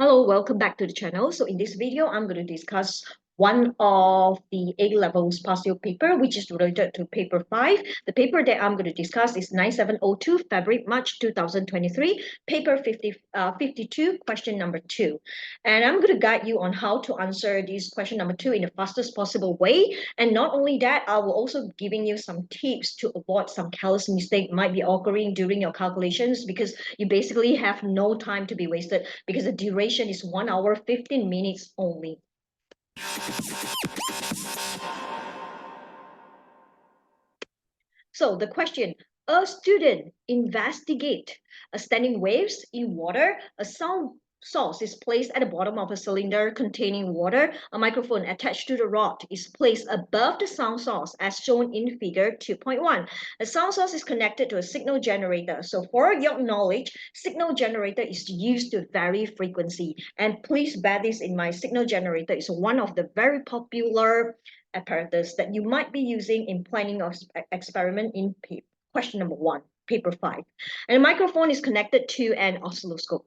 Hello, welcome back to the channel. So in this video, I'm going to discuss one of the A-levels past year paper, which is related to paper 5. The paper that I'm going to discuss is 9702, February, March 2023, paper 52, question number 2. And I'm going to guide you on how to answer this question number 2 in the fastest possible way. And not only that, I will also giving you some tips to avoid some careless mistake might be occurring during your calculations, because you basically have no time to be wasted because the duration is 1 hour 15 minutes only. So the question, a student investigate a standing waves in water, a sound source is placed at the bottom of a cylinder containing water, a microphone attached to the rod is placed above the sound source as shown in figure 2.1. A sound source is connected to a signal generator. So for your knowledge, signal generator is used to vary frequency. And please bear this in mind, signal generator is one of the very popular apparatus that you might be using in planning of experiment in question number 1, paper 5. And the microphone is connected to an oscilloscope.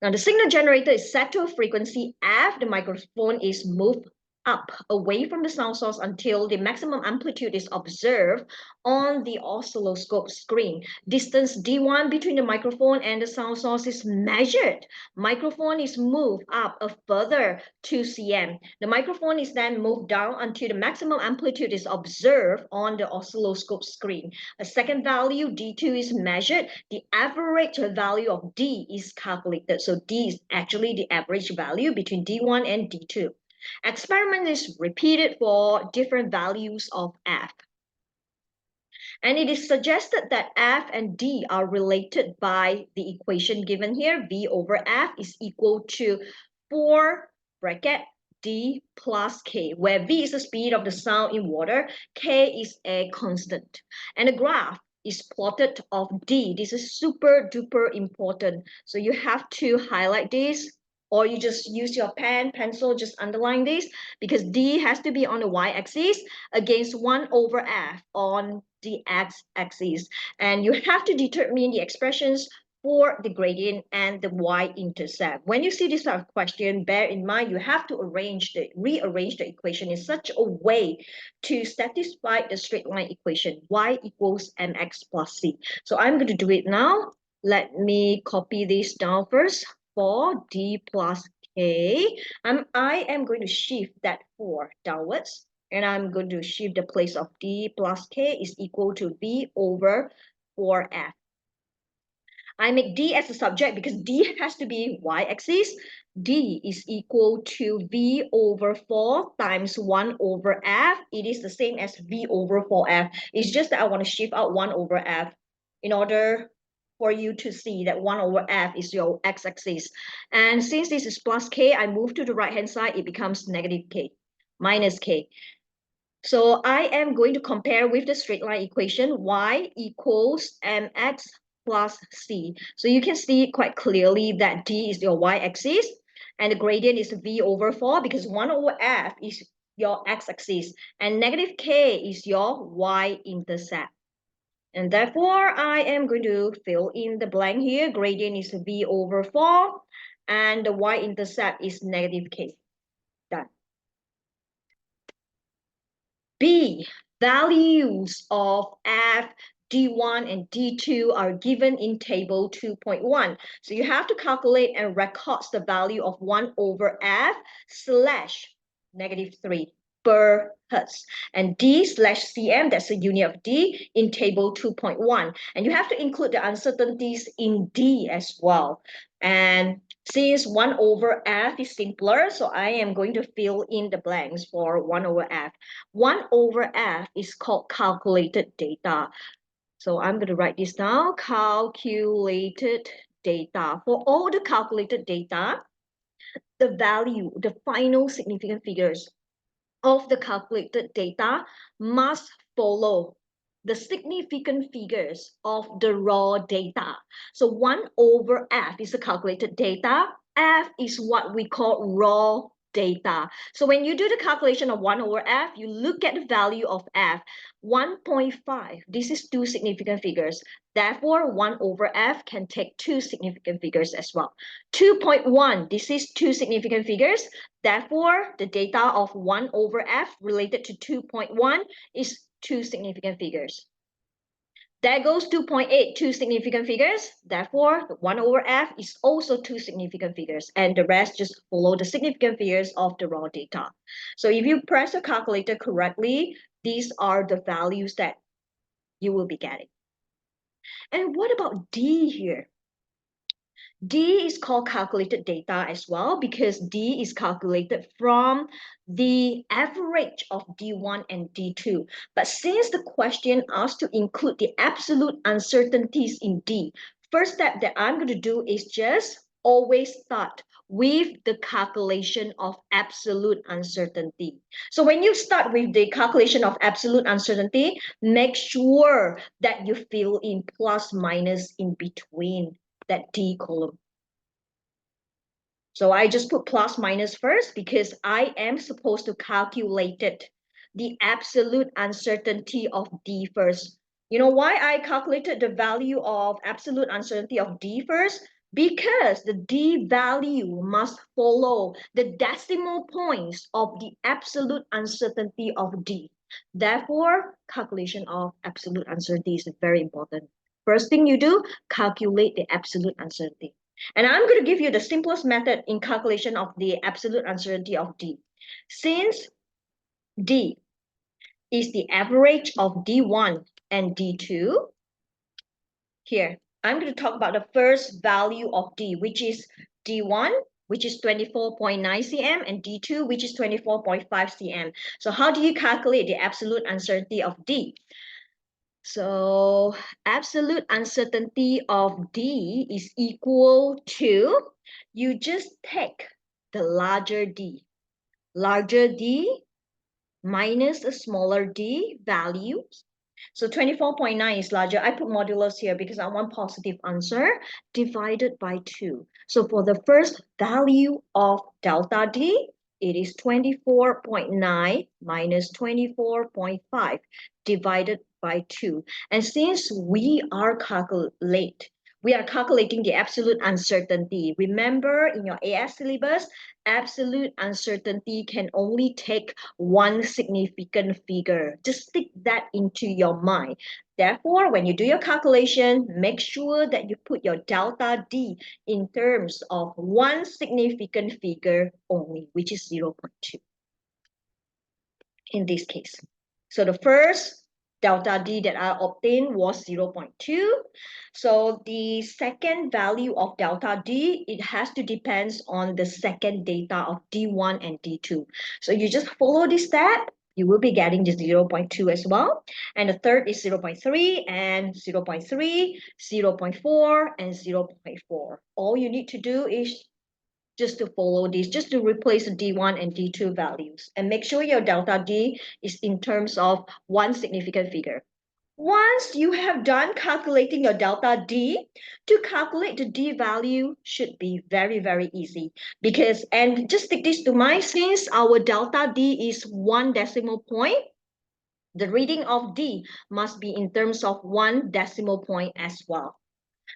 Now the signal generator is set to a frequency F. The microphone is moved up away from the sound source until the maximum amplitude is observed on the oscilloscope screen. Distance D1 between the microphone and the sound source is measured. Microphone is moved up a further 2 cm. The microphone is then moved down until the maximum amplitude is observed on the oscilloscope screen. A second value, D2, is measured. The average value of D is calculated. So D is actually the average value between D1 and D2. Experiment is repeated for different values of F. And it is suggested that F and D are related by the equation given here. V over F is equal to 4 bracket D plus K, where V is the speed of the sound in water, K is a constant. And the graph is plotted of D. This is super duper important. So you have to highlight this, or you just use your pen, pencil, just underline this, because D has to be on the y-axis against 1 over F on the x-axis. And you have to determine the expressions for the gradient and the y-intercept. When you see this type of question, bear in mind you have to rearrange the equation in such a way to satisfy the straight line equation, y equals mx plus c. So I'm going to do it now. Let me copy this down first. For D plus K, I am going to shift that 4 downwards, and I'm going to shift the place of D plus K is equal to V over 4F. I make D as a subject because D has to be y-axis. D is equal to V over 4 times 1 over F. It is the same as V over 4F. It's just that I want to shift out 1 over F in order for you to see that 1 over F is your x-axis. And since this is plus K, I move to the right-hand side, it becomes negative K, minus K. So I am going to compare with the straight line equation, y equals mx plus c. So you can see quite clearly that D is your y-axis, and the gradient is V over 4, because 1 over F is your x-axis, and negative K is your y-intercept. And therefore, I am going to fill in the blank here. Gradient is V over 4, and the y-intercept is negative K. Done. B, values of F, D1 and D2 are given in table 2.1. So you have to calculate and record the value of 1 over F slash negative 3 per hertz, and D slash cm, that's the unit of D, in table 2.1. And you have to include the uncertainties in D as well. And since 1 over F is simpler, so I am going to fill in the blanks for 1 over F. 1 over F is called calculated data. So I'm going to write this down, calculated data. For all the calculated data, the value, the final significant figures of the calculated data must follow the significant figures of the raw data. So 1 over F is the calculated data. F is what we call raw data. So when you do the calculation of 1 over f, you look at the value of f. 1.5, this is two significant figures. Therefore, 1 over f can take two significant figures as well. 2.1, this is two significant figures. Therefore, the data of 1 over f related to 2.1 is two significant figures. There goes 2.8, two significant figures. Therefore, 1 over f is also two significant figures. And the rest just follow the significant figures of the raw data. So if you press the calculator correctly, these are the values that you will be getting. And what about D here? D is called calculated data as well because D is calculated from the average of D1 and D2. But since the question asks to include the absolute uncertainties in D, first step that I'm going to do is just always start with the calculation of absolute uncertainty. So when you start with the calculation of absolute uncertainty, make sure that you fill in plus minus in between that D column. So I just put plus minus first because I am supposed to calculate it, the absolute uncertainty of D first. You know why I calculated the value of absolute uncertainty of D first? Because the D value must follow the decimal points of the absolute uncertainty of D. Therefore, calculation of absolute uncertainty is very important. First thing you do, calculate the absolute uncertainty. And I'm going to give you the simplest method in calculation of the absolute uncertainty of D. Since D is the average of D1 and D2, here, I'm going to talk about the first value of D, which is D1, which is 24.9 cm, and D2, which is 24.5 cm. So how do you calculate the absolute uncertainty of D? So absolute uncertainty of D is equal to, you just take the larger D minus a smaller D values. So 24.9 is larger. I put modulus here because I want positive answer, divided by 2. So for the first value of delta D, it is 24.9 minus 24.5 divided by 2. And since we are calculating the absolute uncertainty. Remember, in your AS syllabus, absolute uncertainty can only take one significant figure. Just stick that into your mind. Therefore, when you do your calculation, make sure that you put your delta D in terms of one significant figure only, which is 0.2 in this case. So the first delta D that I obtained was 0.2. So the second value of delta D, it has to depend on the second data of D1 and D2. So you just follow this step, you will be getting the 0.2 as well. And the third is 0.3 and 0.3, 0.4 and 0.4. All you need to do is just to follow this, just to replace the D1 and D2 values. And make sure your delta D is in terms of one significant figure. Once you have done calculating your delta D, to calculate the D value should be very, very easy. Because, and just stick this to mind, since our delta D is one decimal point, the reading of D must be in terms of one decimal point as well.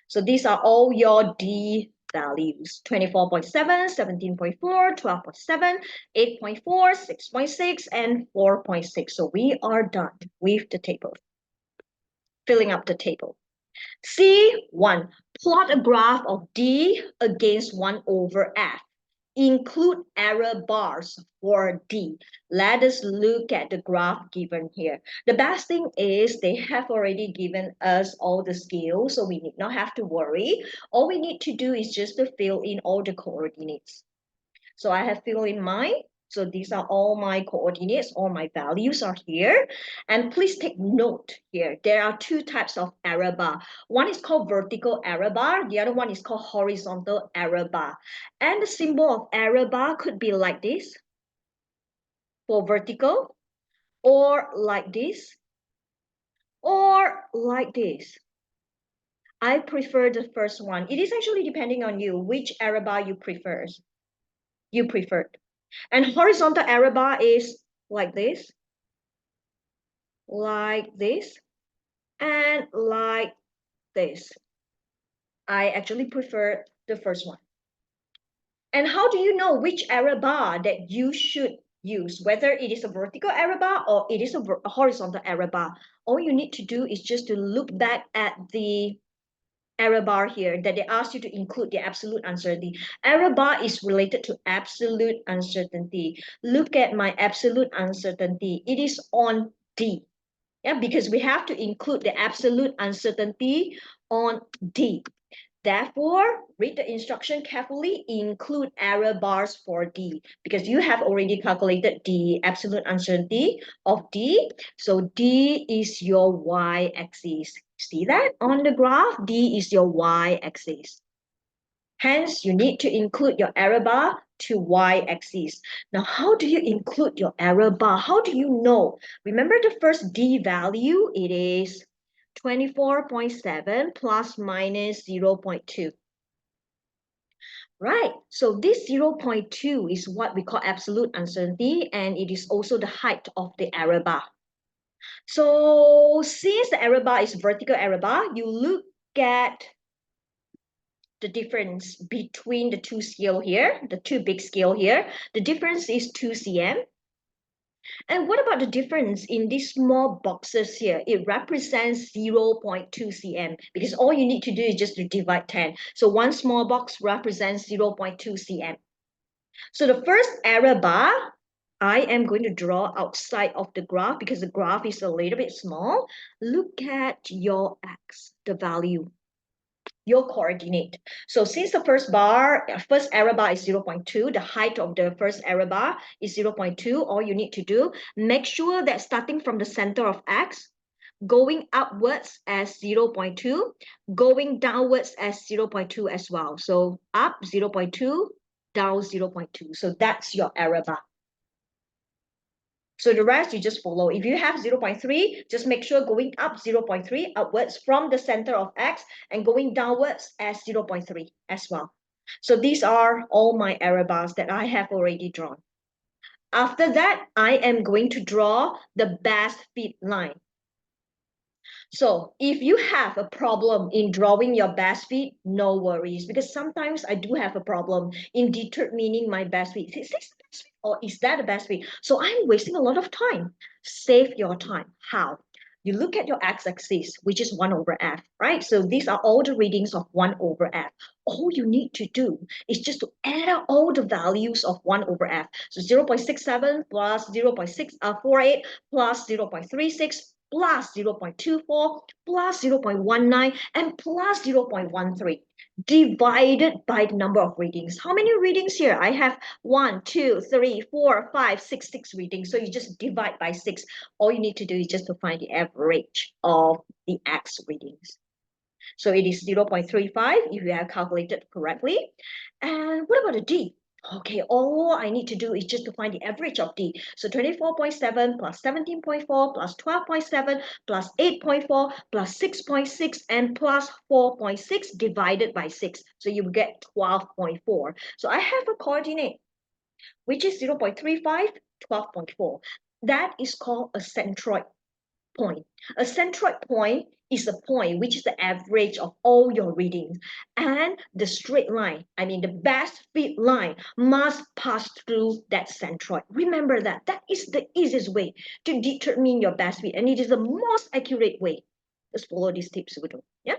So these are all your D values: 24.7, 17.4, 12.7, 8.4, 6.6, and 4.6. So we are done with the table, filling up the table. C1, plot a graph of D against 1 over F. Include error bars for D. Let us look at the graph given here. The best thing is they have already given us all the scales, so we need not have to worry. All we need to do is just to fill in all the coordinates. So I have filled in mine. So these are all my coordinates, all my values are here. And please take note here, there are two types of error bar. One is called vertical error bar, the other one is called horizontal error bar. And the symbol of error bar could be like this for vertical, or like this, or like this. I prefer the first one. It is actually depending on you, which error bar you prefer. And horizontal error bar is like this, and like this. I actually prefer the first one. And how do you know which error bar that you should use, whether it is a vertical error bar or it is a horizontal error bar? All you need to do is just to look back at the error bar here that they asked you to include the absolute uncertainty. Error bar is related to absolute uncertainty. Look at my absolute uncertainty. It is on D. Yeah, because we have to include the absolute uncertainty on D. Therefore, read the instruction carefully, include error bars for D, because you have already calculated the absolute uncertainty of D. So D is your y-axis. See that on the graph? D is your y-axis. Hence, you need to include your error bar to y-axis. Now, how do you include your error bar? How do you know? Remember the first D value? It is 24.7 plus minus 0.2. Right, so this 0.2 is what we call absolute uncertainty, and it is also the height of the error bar. So since the error bar is vertical error bar, you look at the difference between the two scale here, the two big scale here. The difference is 2 cm. And what about the difference in these small boxes here? It represents 0.2 cm, because all you need to do is just to divide 10. So one small box represents 0.2 cm. So the first error bar, I am going to draw outside of the graph because the graph is a little bit small. Look at your x, the value, your coordinate. So since the first error bar is 0.2, the height of the first error bar is 0.2, all you need to do, make sure that starting from the center of x, going upwards as 0.2, going downwards as 0.2 as well. So up 0.2, down 0.2. So that's your error bar. So the rest you just follow. If you have 0.3, just make sure going up 0.3 upwards from the center of x and going downwards as 0.3 as well. So these are all my error bars that I have already drawn. After that, I am going to draw the best fit line. So if you have a problem in drawing your best fit, no worries, because sometimes I do have a problem in determining my best fit. Is this the best fit or is that the best fit? So I'm wasting a lot of time. Save your time. How? You look at your x-axis, which is 1 over f, right? So these are all the readings of 1 over f. All you need to do is just to add up all the values of 1 over f. So 0.67 plus 0.648 plus 0.36 plus 0.24 plus 0.19 and plus 0.13 divided by the number of readings. How many readings here? I have 1, 2, 3, 4, 5, 6, 6 readings. So you just divide by 6. All you need to do is just to find the average of the x readings. So it is 0.35 if you have calculated correctly. And what about the D? Okay, all I need to do is just to find the average of D. So 24.7 plus 17.4 plus 12.7 plus 8.4 plus 6.6 and plus 4.6 divided by 6. So you get 12.4. So I have a coordinate, which is 0.35, 12.4. That is called a centroid point. A centroid point is a point which is the average of all your readings. And the straight line, I mean the best fit line, must pass through that centroid. Remember that. That is the easiest way to determine your best fit. And it is the most accurate way. Just follow these tips, Widow. Yeah.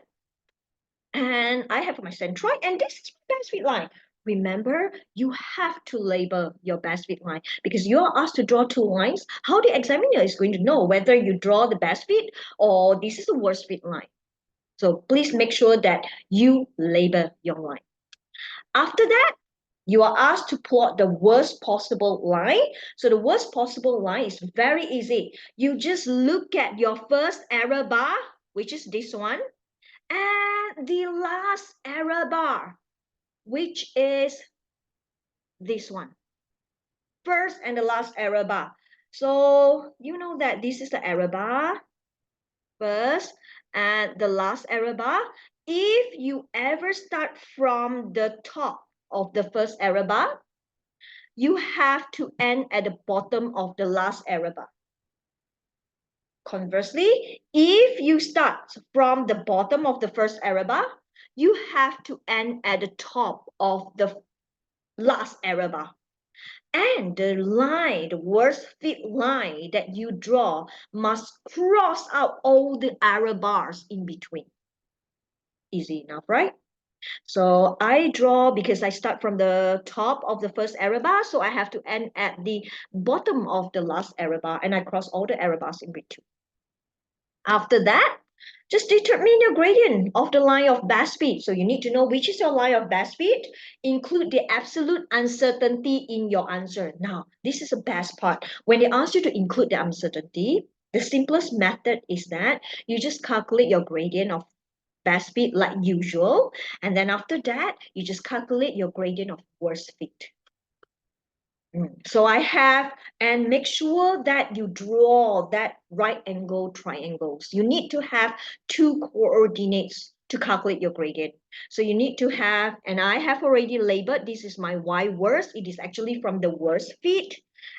And I have my centroid, and this is my best fit line. Remember, you have to label your best fit line because you're asked to draw two lines. How the examiner is going to know whether you draw the best fit or this is the worst fit line? So please make sure that you label your line. After that, you are asked to plot the worst possible line. So the worst possible line is very easy. You just look at your first error bar, which is this one, and the last error bar, which is this one. First and the last error bar. So you know that this is the error bar, first and the last error bar. If you ever start from the top of the first error bar, you have to end at the bottom of the last error bar. Conversely, if you start from the bottom of the first error bar, you have to end at the top of the last error bar. And the line, the worst fit line that you draw must cross out all the error bars in between. Easy enough, right? So I draw, because I start from the top of the first error bar, so I have to end at the bottom of the last error bar, and I cross all the error bars in between. After that, just determine your gradient of the line of best fit. So you need to know which is your line of best fit. Include the absolute uncertainty in your answer. Now, this is the best part. When they ask you to include the uncertainty, the simplest method is that you just calculate your gradient of best fit like usual. And then after that, you just calculate your gradient of worst fit. So I have, and make sure that you draw that right angle triangles. You need to have two coordinates to calculate your gradient. So you need to have, and I have already labeled, this is my y worst. It is actually from the worst fit.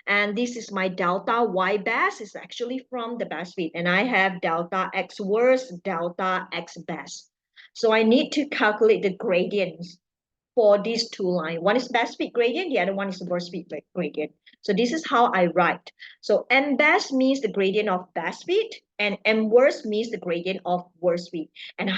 And this is my delta y best. It's actually from the best fit. And I have delta x worst, delta x best. So I need to calculate the gradients for these two lines. One is best fit gradient, the other one is the worst fit gradient. So this is how I write. So M best means the gradient of best fit, and M worst means the gradient of worst fit. And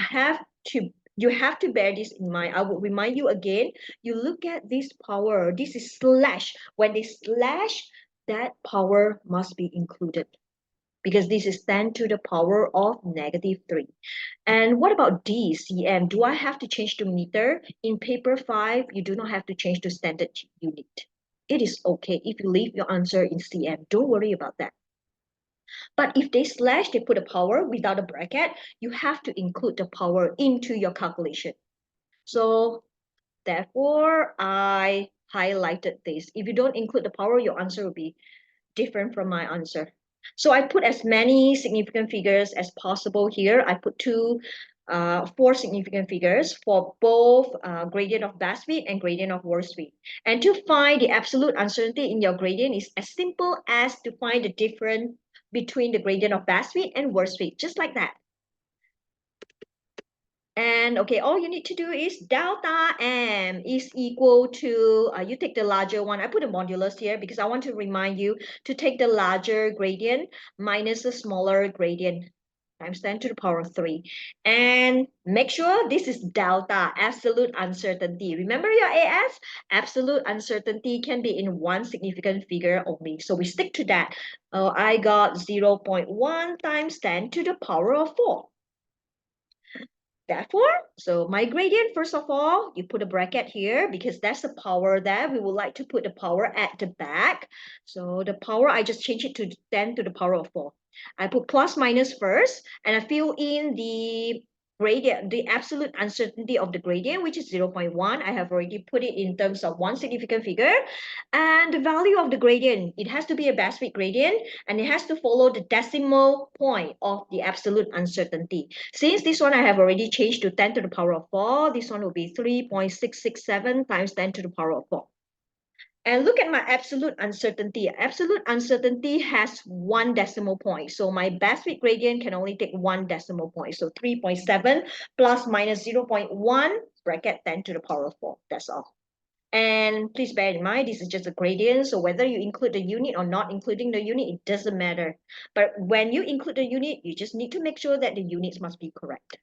you have to bear this in mind. I will remind you again, you look at this power, this is slash. When they slash, that power must be included, because this is 10 to the power of -3. And what about D, cm? Do I have to change to meter? In paper 5, you do not have to change to standard unit. It is okay if you leave your answer in cm. Don't worry about that. But if they slash, they put a power without a bracket, you have to include the power into your calculation. So therefore, I highlighted this. If you don't include the power, your answer will be different from my answer. So I put as many significant figures as possible here. I put four significant figures for both gradient of best fit and gradient of worst fit. And to find the absolute uncertainty in your gradient is as simple as to find the difference between the gradient of best fit and worst fit, just like that. And okay, all you need to do is delta M is equal to, you take the larger one. I put a modulus here because I want to remind you to take the larger gradient minus the smaller gradient times 10 to the power of 3. And make sure this is delta, absolute uncertainty. Remember your AS? Absolute uncertainty can be in one significant figure only. So we stick to that. I got 0.1 times 10 to the power of 4. Therefore, so my gradient, first of all, you put a bracket here because that's the power there. We would like to put the power at the back. So the power, I just change it to 10 to the power of 4. I put plus minus first, and I fill in the gradient, the absolute uncertainty of the gradient, which is 0.1. I have already put it in terms of one significant figure. And the value of the gradient, it has to be a best fit gradient, and it has to follow the decimal point of the absolute uncertainty. Since this one I have already changed to 10 to the power of 4, this one will be 3.667 times 10 to the power of 4. And look at my absolute uncertainty. Absolute uncertainty has one decimal point. So my best fit gradient can only take one decimal point. So 3.7 plus minus 0.1 bracket 10 to the power of 4. That's all. And please bear in mind, this is just a gradient. So whether you include the unit or not including the unit, it doesn't matter. But when you include the unit, you just need to make sure that the units must be correct.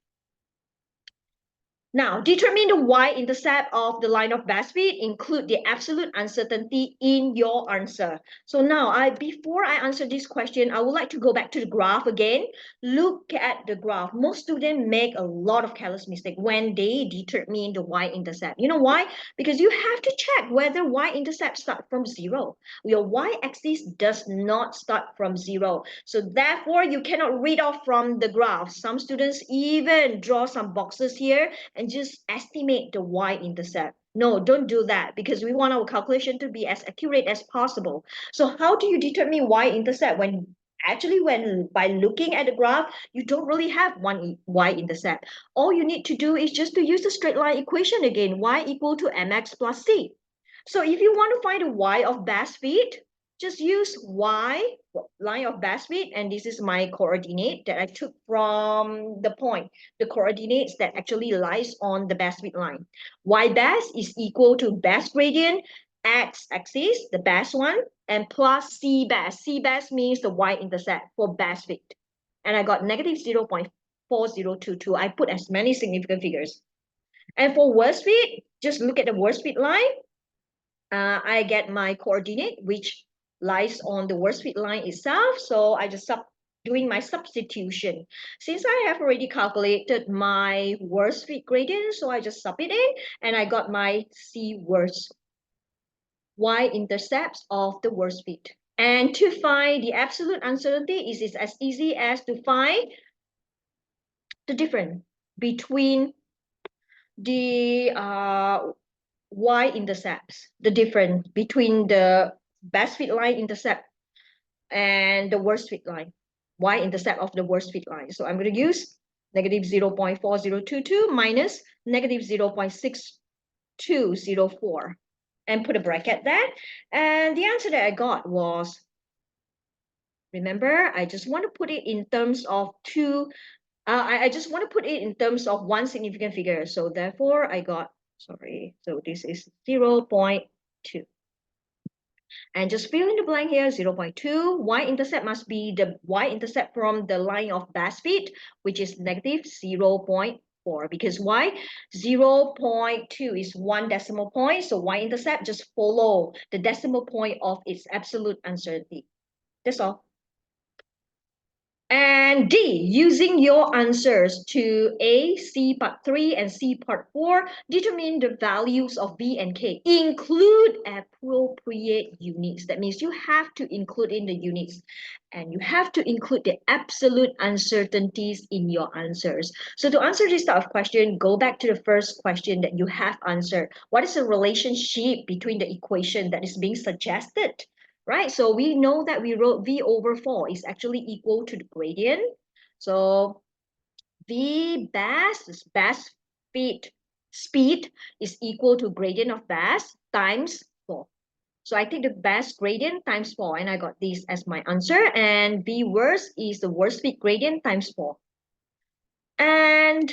Now, determine the y-intercept of the line of best fit. Include the absolute uncertainty in your answer. So now, before I answer this question, I would like to go back to the graph again. Look at the graph. Most students make a lot of careless mistake when they determine the y-intercept. You know why? Because you have to check whether y-intercept start from 0. Your y-axis does not start from 0. So therefore, you cannot read off from the graph. Some students even draw some boxes here and just estimate the y-intercept. No, don't do that, because we want our calculation to be as accurate as possible. So how do you determine y-intercept when by looking at the graph, you don't really have one y-intercept? All you need to do is just to use the straight line equation again, y equal to mx plus c. So if you want to find the y of best fit, just use y, line of best fit, and this is my coordinate that I took from the point, the coordinates that actually lies on the best fit line. Y best is equal to best gradient, x-axis, the best one, and plus C best. C best means the y-intercept for best fit. And I got negative 0.4022. I put as many significant figures. And for worst fit, just look at the worst fit line. I get my coordinate, which lies on the worst fit line itself. So I just doing my substitution. Since I have already calculated my worst fit gradient, so I just sub it in, and I got my C worst y-intercepts of the worst fit. And to find the absolute uncertainty is as easy as to find the difference between the y-intercepts, the difference between the best fit line intercept and the worst fit line, y-intercept of the worst fit line. So I'm going to use negative 0.4022 minus negative 0.6204 and put a bracket there. And the answer that I got was, remember, I just want to put it in terms of I just want to put it in terms of one significant figure. So therefore, I got, sorry, so this is 0.2. And just fill in the blank here, 0.2. Y-intercept must be the y-intercept from the line of best fit, which is negative 0.4. Because why? 0.2 is one decimal point. So y-intercept just follow the decimal point of its absolute uncertainty. That's all. And D, using your answers to A, C part 3 and C part 4, determine the values of B and K. Include appropriate units. That means you have to include in the units. And you have to include the absolute uncertainties in your answers. So to answer this type of question, go back to the first question that you have answered. What is the relationship between the equation that is being suggested? Right? So we know that we wrote V over 4 is actually equal to the gradient. So V best speed is equal to gradient of best times 4. So I take the best gradient times 4, and I got this as my answer. And V worst is the worst speed gradient times 4. And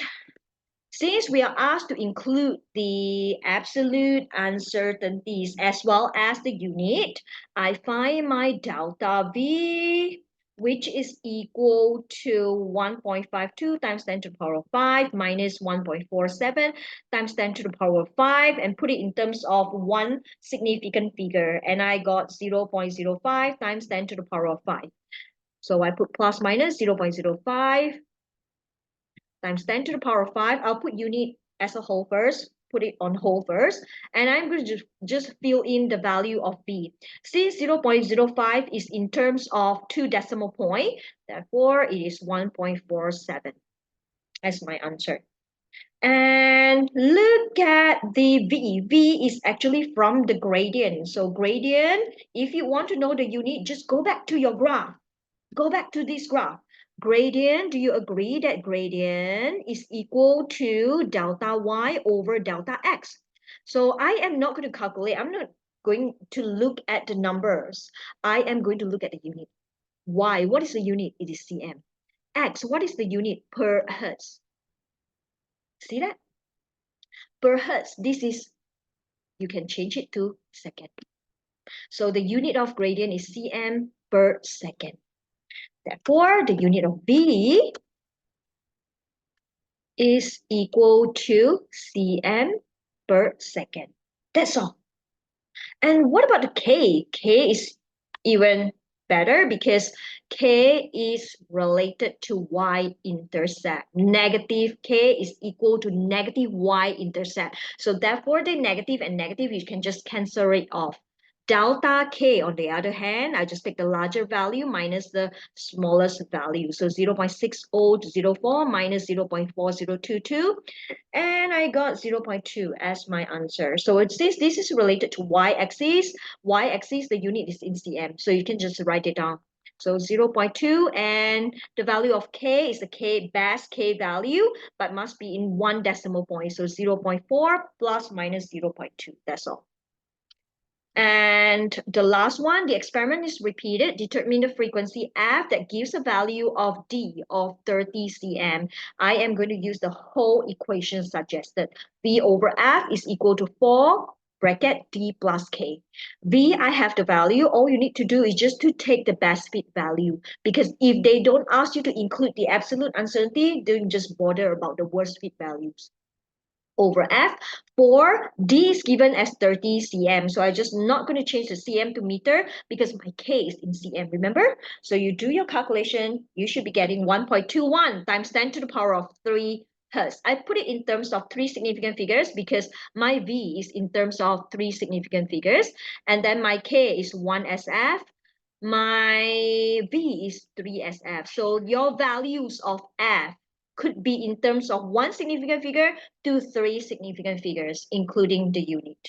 since we are asked to include the absolute uncertainties as well as the unit, I find my delta V, which is equal to 1.52 times 10 to the power of 5 minus 1.47 times 10 to the power of 5, and put it in terms of one significant figure. And I got 0.05 times 10 to the power of 5. So I put plus minus 0.05 times 10 to the power of 5. I'll put unit as a whole first, put it on whole first, and I'm going to just fill in the value of B. Since 0.05 is in terms of 2 decimal point, therefore it is 1.47 as my answer. And look at the V. V is actually from the gradient. So gradient, if you want to know the unit, just go back to your graph. Go back to this graph. Gradient, do you agree that gradient is equal to delta y over delta x? So I am not going to calculate. I'm not going to look at the numbers. I am going to look at the unit. Y, what is the unit? It is cm. X, what is the unit? Per hertz. See that? Per hertz, this is, you can change it to second. So the unit of gradient is cm per second. Therefore, the unit of V is equal to cm per second. That's all. And what about the K? K is even better because K is related to y-intercept. Negative K is equal to negative y-intercept. So therefore, the negative and negative, you can just cancel it off. Delta K, on the other hand, I just take the larger value minus the smallest value. So 0.6004 minus 0.4022. And I got 0.2 as my answer. So it says this is related to y-axis. Y-axis, the unit is in cm. So you can just write it down. So 0.2, and the value of K is the best K value, but must be in one decimal point. So 0.4 plus minus 0.2. That's all. And the last one, the experiment is repeated. Determine the frequency F that gives a value of D of 30 cm. I am going to use the whole equation suggested. V over F is equal to 4 bracket D plus K. V, I have the value. All you need to do is just to take the best fit value. Because if they don't ask you to include the absolute uncertainty, don't just bother about the worst fit values. Over F. For D is given as 30 cm. So I'm just not going to change the cm to meter because my K is in cm, remember? So you do your calculation, you should be getting 1.21 times 10 to the power of 3 hertz. I put it in terms of 3 significant figures because my V is in terms of 3 significant figures. And then my K is 1 SF. My V is 3 SF. So your values of F could be in terms of 1 significant figure to 3 significant figures, including the unit.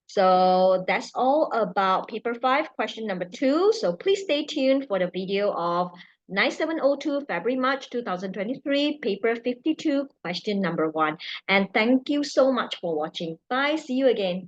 So that's all about paper 5, question number 2. So please stay tuned for the video of 9702 February March 2023, paper 52, question number 1. And thank you so much for watching. Bye. See you again.